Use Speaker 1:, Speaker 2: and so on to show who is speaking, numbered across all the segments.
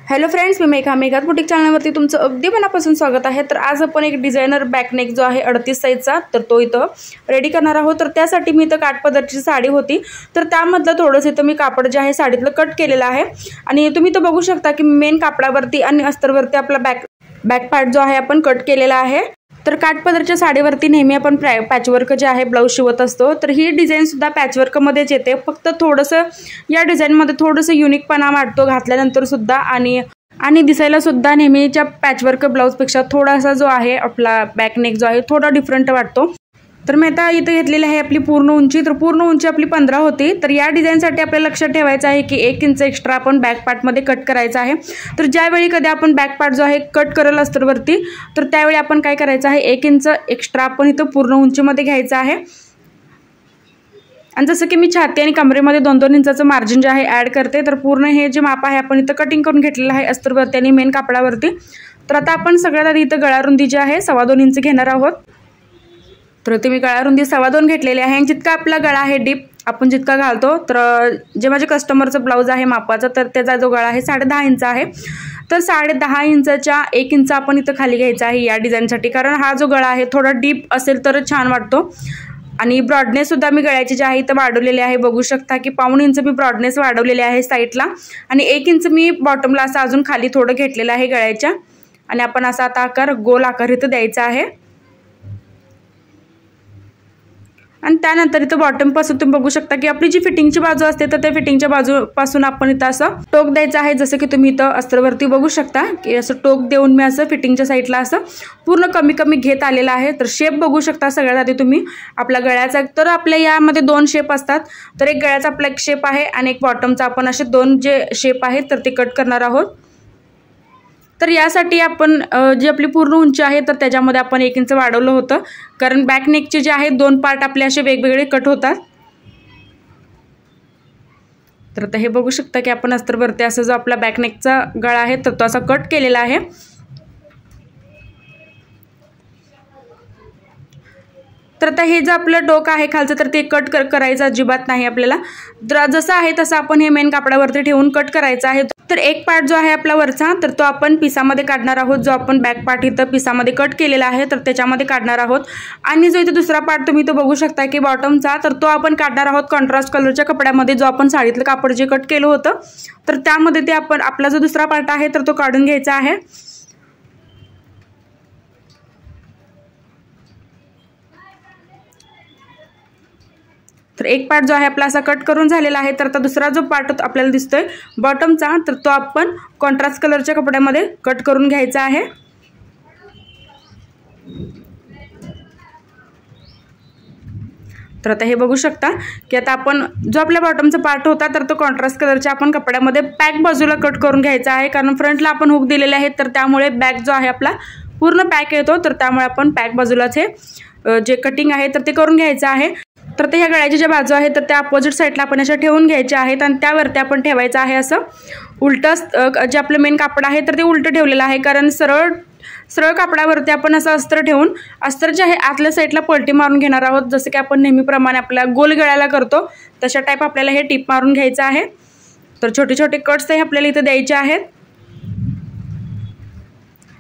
Speaker 1: Hello friends, मी Megha boutique चॅनलवरती तुमचं अगदी मनापासून स्वागत आहे। तर आज आपण एक डिझायनर बॅकनेक जो आहे 38 साईजचा तर तो इथं रेडी करणार आहोत। तर त्यासाठी मी इथं काठपदरची साडी होती तर त्यामधलं थोडंसं इथं मी कापड जे आहे साडीतलं कट केलेलं आहे आणि तुम्ही इथं बघू शकता की मेन कापडावरती आणि अस्तरवरती आपला बॅक पार्ट जो आहे आपण कट केलेला आहे। तर काठपदरच्या साडीवरती नेहमी आपण पॅचवर्क जे आहे ब्लाउज शिवत असतो, तर ही डिझाईन सुद्धा पॅचवर्कमध्येच येते। फक्त थोडंसं या डिझाईनमध्ये थोडंसं युनिकपणा वाटतो घातल्यानंतर सुद्धा आणि दिसायला सुद्धा नेहमीच्या पॅचवर्क ब्लाउजपेक्षा थोडासा जो आहे आपला बॅकनेक जो आहे थोडा डिफरंट वाटतो। तर मी आता इथे घेतलेली आहे आपली पूर्ण उंची, तर पूर्ण उंची आपली 15 होती। तर या डिझाईनसाठी आपल्याला लक्षात ठेवायचं आहे की 1 इंच एक्स्ट्रा आपण बॅक पार्टमध्ये कट करायचा आहे। तर ज्यावेळी कधी आपण बॅक पार्ट जो आहे कट करल अस्तरवरती तर त्यावेळी आपण काय करायचं आहे 1 इंच एक्स्ट्रा आपण इथं पूर्ण उंचीमध्ये घ्यायचं आहे। आणि जसं की मी छाती आणि कमरेमध्ये 2-2 इंचाचं मार्जिन जे आहे ॲड करते, तर पूर्ण हे जे माप आहे आपण इथं कटिंग करून घेतलेलं आहे अस्तरवरती आणि मेन कापडावरती। तर आता आपण सगळ्यात आधी इथं गळा रुंदी जी आहे 2.25 इंच घेणार आहोत। तर ते मी गळा रुंदी 2.25 घेतलेली आहे। जितका आपला गळा आहे डीप आपण जितका घालतो, तर जे माझे कस्टमरचं ब्लाऊज आहे मापाचा तर त्याचा जो गळा आहे 10.5 इंच आहे। तर 10.5 इंचाच्या 1 इंच आपण इथं खाली घ्यायचा आहे या डिझाईनसाठी, कारण हा जो गळा आहे थोडा डीप असेल तरच छान वाटतो। आणि ब्रॉडनेस सुद्धा मी गळ्याची जी आहे इथं वाढवलेली आहे, बघू शकता की 1.5 इंच मी ब्रॉडनेस वाढवलेली आहे साईडला आणि 1 इंच मी बॉटमला असं अजून खाली थोडं घेतलेलं आहे गळ्याच्या। आणि आपण असा आता आकार गोल आकार इथं द्यायचा आहे। आणि त्यानंतर इथं बॉटम पासून तुम्ही बघू शकता की आपली जी फिटिंगची बाजू असते तर त्या फिटिंगच्या बाजूपासून आपण इथं असं टोक द्यायचं आहे। जसं की तुम्ही इथं अस्तरवरती बघू शकता की असं टोक देऊन मी असं फिटिंगच्या साईडला असं पूर्ण कमी घेत आलेलं आहे। तर शेप बघू शकता सगळ्यात आधी तुम्ही आपला गळ्याचा, तर आपल्या यामध्ये 2 शेप असतात, तर एक गळ्याचा आपला एक शेप आहे आणि एक बॉटमचा आपण असे 2 जे शेप आहेत तर ते कट करणार आहोत। तर यासाठी आपण जी आपली पूर्ण उंची आहे तर त्याच्यामध्ये आपण 1 इंच वाढवलं होतं, कारण बॅक नेकचे जे आहेत 2 पार्ट आपले असे वेगवेगळे कट होतात। तर आता हे बघू शकता की आपण अस्तरवरती असं जो आपला बॅक नेकचा गळा आहे तर तो असा कट केलेला आहे। तर आता हे जे आपलं डोक आहे खालचं तर ते कट करायचं अजिबात नाही आपल्याला, तर जसं आहे तसं आपण हे मेन कापडावरती ठेवून कट करायचं आहे। तर एक पार्ट जो आहे आपला वरचा तर तो आपण पिसामध्ये काढणार आहोत, जो आपण बॅक पार्ट इथं पिसामध्ये कट केलेला आहे तर त्याच्यामध्ये काढणार आहोत। आणि जो इथं दुसरा पार्ट तुम्ही तो बघू शकता की बॉटमचा, तर तो आपण काढणार आहोत कॉन्ट्रास्ट कलरच्या कपड्यामध्ये, जो आपण साडीतलं कापड जे कट केलं होतं तर त्यामध्ये ते आपण आपला जो दुसरा पार्ट आहे तर तो काढून घ्यायचा आहे। तर एक पार्ट जो आहे आपला असा कट करून झालेला आहे। तर आता दुसरा जो पार्ट आपल्याला दिसतोय बॉटमचा तर तो आपण कॉन्ट्रास्ट कलरच्या कपड्यामध्ये कट करून घ्यायचा आहे। तर आता हे बघू शकता की आता आपण जो आपल्या बॉटमचा पार्ट होता तर तो कॉन्ट्रास्ट कलरच्या आपण कपड्यामध्ये बॅक बाजूला कट करून घ्यायचा आहे, कारण फ्रंटला आपण हुक दिलेले आहेत तर त्यामुळे बॅक जो आहे आपला पूर्ण पॅक येतो, तर त्यामुळे आपण बॅक बाजूलाच हे जे कटिंग आहे तर ते करून घ्यायचं आहे। तर ते ह्या गळ्याच्या ज्या बाजू आहेत तर त्या अपोजिट साईडला आपण अशा ठेवून घ्यायच्या आहेत आणि त्यावरती आपण ठेवायचं आहे असं उलटं जे आपलं मेन कापड आहे तर ते उलटं ठेवलेलं आहे, कारण सरळ कापडावरती आपण असं अस्तर ठेवून अस्तर आहे आतल्या साईडला पलटी मारून घेणार आहोत। जसं की आपण नेहमीप्रमाणे आपल्या गोल गळ्याला करतो तशा टाईप आपल्याला हे टिप मारून घ्यायचं आहे। तर छोटे छोटे कट्स हे आपल्याला इथं द्यायचे आहेत।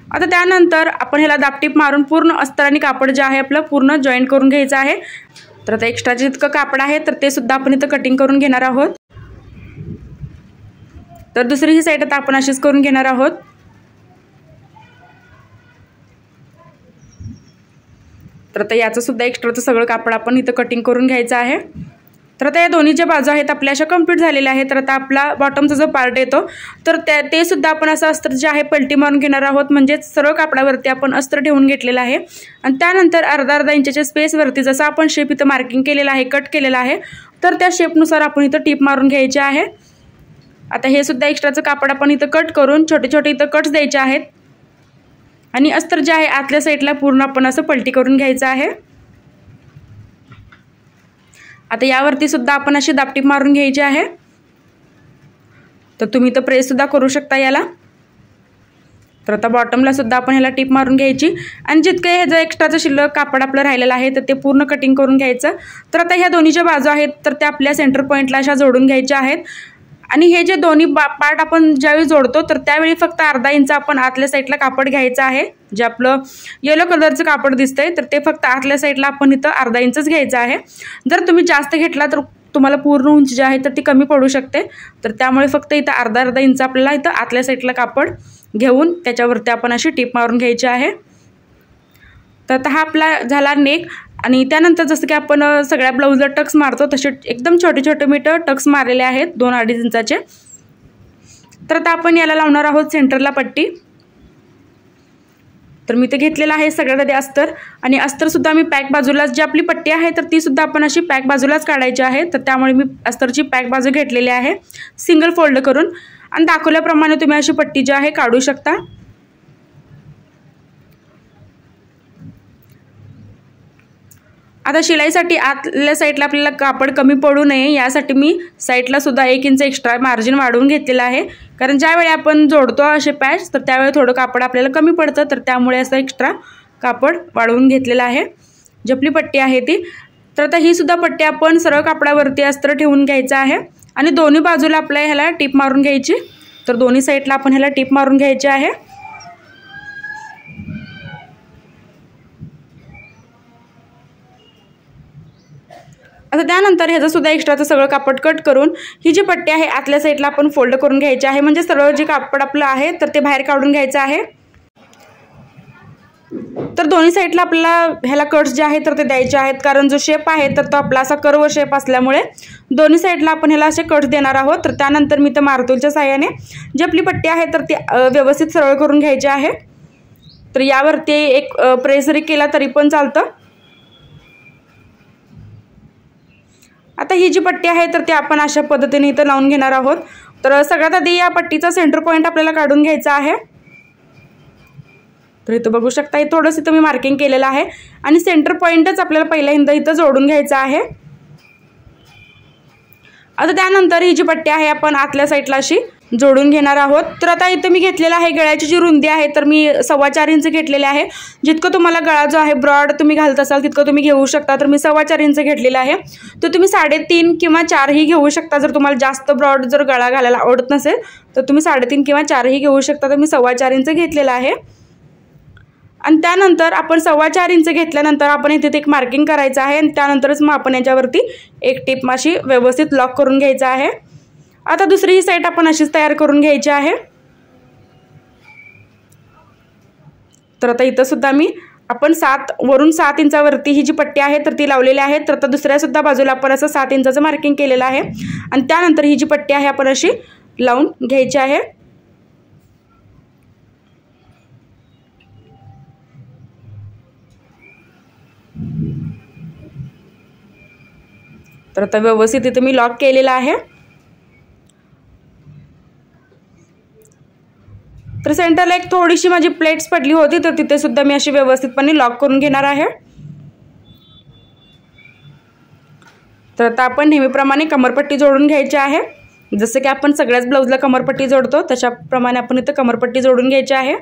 Speaker 1: आता त्यानंतर आपण ह्याला दाबटीप मारून पूर्ण अस्तर आणि कापड जे आहे आपलं पूर्ण जॉईंट करून घ्यायचं आहे। तर आता एक्स्ट्रा जितकं कापड आहे तर ते सुद्धा आपण इथं कटिंग करून घेणार आहोत। तर दुसरी ही साईड आता आपण अशीच करून घेणार आहोत। तर आता याचं सुद्धा एक्स्ट्राचं सगळं कापड आपण इथं कटिंग करून घ्यायचं आहे। तर आता या दोन्ही ज्या बाजू आहेत आपल्या अशा कंप्लीट झालेल्या आहेत। तर आता आपला बॉटमचा जो पार्ट येतो तर ते सुद्धा आपण असं अस्तर जे आहे पलटी मारून घेणार आहोत, म्हणजे सरळ कापडावरती आपण अस्तर ठेवून घेतलेलं आहे। आणि त्यानंतर अर्धा इंचच्या स्पेसवरती जसं आपण शेप इथं मार्किंग केलेला आहे कट केलेला आहे तर त्या शेपनुसार आपण इथं टिप मारून घ्यायचे आहे। आता हे सुद्धा एक्स्ट्राचं कापड आपण इथं कट करून छोटे छोटे इथं कट्स द्यायचे आहेत आणि अस्तर जे आहे आतल्या साईडला पूर्ण आपण असं पलटी करून घ्यायचं आहे। आता यावरती सुद्धा आपण अशी दाबटीप मारून घ्यायची आहे। तर तुम्ही तर प्रेस सुद्धा करू शकता याला। तर आता बॉटमला सुद्धा आपण ह्याला टिप मारून घ्यायची आणि जितकं ह्याचं एक्स्ट्राचं शिल्लक कापड आपलं राहिलेलं आहे तर ते पूर्ण कटिंग करून घ्यायचं। तर आता ह्या दोन्हीच्या बाजू आहेत तर त्या आपल्या सेंटर पॉईंटला अशा जोडून घ्यायच्या आहेत आणि हे जे दोन्ही पार्ट आपण ज्यावेळी जोडतो तर त्यावेळी फक्त अर्धा इंच आपण आतल्या साईडला कापड घ्यायचं आहे. जे आपलं येलो कलरचं कापड दिसतंय तर ते फक्त आतल्या साईडला आपण इथं अर्धा इंचच घ्यायचं आहे. जर तुम्ही जास्त घेतला तर तुम्हाला पूर्ण उंची जी आहे तर ती कमी पडू शकते. तर त्यामुळे फक्त इथं अर्धा इंच आपल्याला इथं आतल्या साईडला कापड घेऊन त्याच्यावरती आपण अशी टीप मारून घ्यायची आहे. तर हा आपला झाला नेक. आणि त्यानंतर जसं की आपण सगळ्या ब्लाऊजला टक्स मारतो तसे एकदम छोटे छोटे मी टक्स मारलेले आहेत 2-2.5 इंचाचे. तर आता आपण याला लावणार आहोत सेंटरला पट्टी. तर मी ते घेतलेलं आहे सगळ्यामध्ये अस्तर, आणि अस्तरसुद्धा मी पॅक बाजूलाच जी आपली पट्टी आहे तर तीसुद्धा आपण अशी पॅक बाजूलाच काढायची आहे. तर त्यामुळे मी अस्तरची पॅक बाजू घेतलेली आहे सिंगल फोल्ड करून, आणि दाखवल्याप्रमाणे तुम्ही अशी पट्टी जी आहे काढू शकता. आता शिलाईसाठी आतल्या साईडला आपल्याला कापड कमी पडू नये यासाठी मी साईडला सुद्धा 1 इंच एक्स्ट्रा मार्जिन वाढवून घेतलेलं आहे. कारण ज्यावेळी आपण जोडतो असे पॅच तर त्यावेळी थोडं कापड आपल्याला कमी पडतं, तर त्यामुळे असं एक्स्ट्रा कापड वाढवून घेतलेलं आहे. जी आपली पट्टी आहे ती. तर आता ही सुद्धा पट्टी आपण सरळ कापडावरती अस्तर ठेवून घ्यायचं आहे आणि दोन्ही बाजूला आपल्या ह्याला टीप मारून घ्यायची. तर दोन्ही साईडला आपण ह्याला टीप मारून घ्यायची आहे. आता त्यानंतर ह्याचं सुद्धा एक्स्ट्राचं सगळं कापड कट करून ही जी पट्टी आहे आतल्या साईडला आपण फोल्ड करून घ्यायची आहे. म्हणजे सरळ जे कापड आपलं आहे तर ते बाहेर काढून घ्यायचं आहे. तर दोन्ही साईडला आपल्याला ह्याला कट्स जे आहेत तर ते द्यायचे आहेत, कारण जो शेप आहे तर तो आपला असा कर्व शेप असल्यामुळे दोन्ही साईडला आपण ह्याला असे कट्स देणार आहोत. तर त्यानंतर मी तर मार्तूलच्या साहाय्याने जी आपली पट्टी आहे तर ती व्यवस्थित सरळ करून घ्यायची आहे. तर यावरती एक प्रेस जरी केला तरी पण चालतं. आता ही जी पट्टी आहे तर ती आपण अशा पद्धतीने इथं लावून घेणार आहोत. तर सगळ्यात आधी या पट्टीचा सेंटर पॉईंट आपल्याला काढून घ्यायचा आहे. तर इथं बघू शकता थोडंसं इथं मी मार्किंग केलेलं आहे आणि सेंटर पॉईंटच आपल्याला पहिल्यांदा इथं जोडून घ्यायचं आहे. आता त्यानंतर ही जी पट्टी आहे आपण आतल्या साईडला अशी जोडून घेणार आहोत. तर आता इथं मी घेतलेला आहे गळ्याची जी रुंदी आहे तर मी 4.25 इंच घेतलेले आहे. जितकं तुम्हाला गळा जो आहे ब्रॉड तुम्ही घालत असाल तितकं तुम्ही घेऊ शकता. तर मी 4.25 इंच घेतलेला आहे. तर तुम्ही 3.5 किंवा 4 ही घेऊ शकता. जर तुम्हाला जास्त ब्रॉड जर गळा घालायला आवडत नसेल तर तुम्ही 3.5 किंवा 4 ही घेऊ शकता. तर मी 4.25 इंच घेतलेला आहे. आणि त्यानंतर आपण 4.25 इंच घेतल्यानंतर आपण इथे एक मार्किंग करायचं आहे आणि त्यानंतरच मग आपण याच्यावरती एक टीप माशी व्यवस्थित लॉक करून घ्यायचं आहे. आता दुसरी ही साईड आपण अशीच तयार करून घ्यायची आहे. तर आता इथं सुद्धा मी आपण वरून 7 इंचावरती ही जी पट्टी आहे तर ती लावलेली आहे. तर आता दुसऱ्या सुद्धा बाजूला आपण असं 7 इंचाचं मार्किंग केलेलं आहे आणि त्यानंतर ही जी पट्टी आहे आपण अशी लावून घ्यायची आहे. तर आता व्यवस्थित इथे मी लॉक केलेला आहे. तर सेंटरला एक थोडीशी माझी प्लेट्स पडली होती तर तिथे सुद्धा मी अशी व्यवस्थितपणे लॉक करून घेणार आहे. तर आता आपण नेहमीप्रमाणे कमरपट्टी जोडून घ्यायची आहे. जसं की आपण सगळ्याच ब्लाऊजला कमरपट्टी जोडतो तशाप्रमाणे आपण इथं कमरपट्टी जोडून घ्यायची आहे.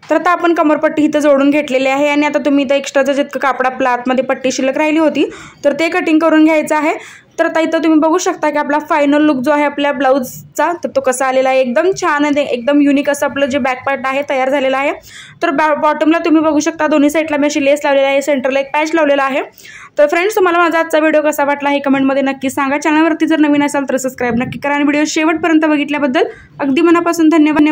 Speaker 1: तर आता आपण कमरपट्टी इथं जोडून घेतलेली आहे आणि आता तुम्ही इथं एक्स्ट्राचं जितकं कापड आपल्या आतमध्ये पट्टी शिल्लक राहिली होती तर ते कटिंग करून घ्यायचं आहे. तर आता इथं तुम्ही बघू शकता की आपला फायनल लुक जो आहे आपल्या ब्लाऊजचा तर तो कसा आलेला आहे. एकदम छान आहे, एकदम युनिक असं आपलं जे बॅक पार्ट आहे तयार झालेला आहे. तर बॉटमला तुम्ही बघू शकता दोन्ही साईडला मी अशी लेस लावलेली आहे, सेंटरला एक पॅच लावलेला आहे. तर फ्रेंड्स तुम्हाला माझा आजचा व्हिडिओ कसा वाटला हे कमेंटमध्ये नक्की सांगा. चॅनलवरती जर नवीन असाल तर सबस्क्राईब नक्की करा आणि व्हिडिओ शेवटपर्यंत बघितल्याबद्दल अगदी मनापासून धन्यवाद.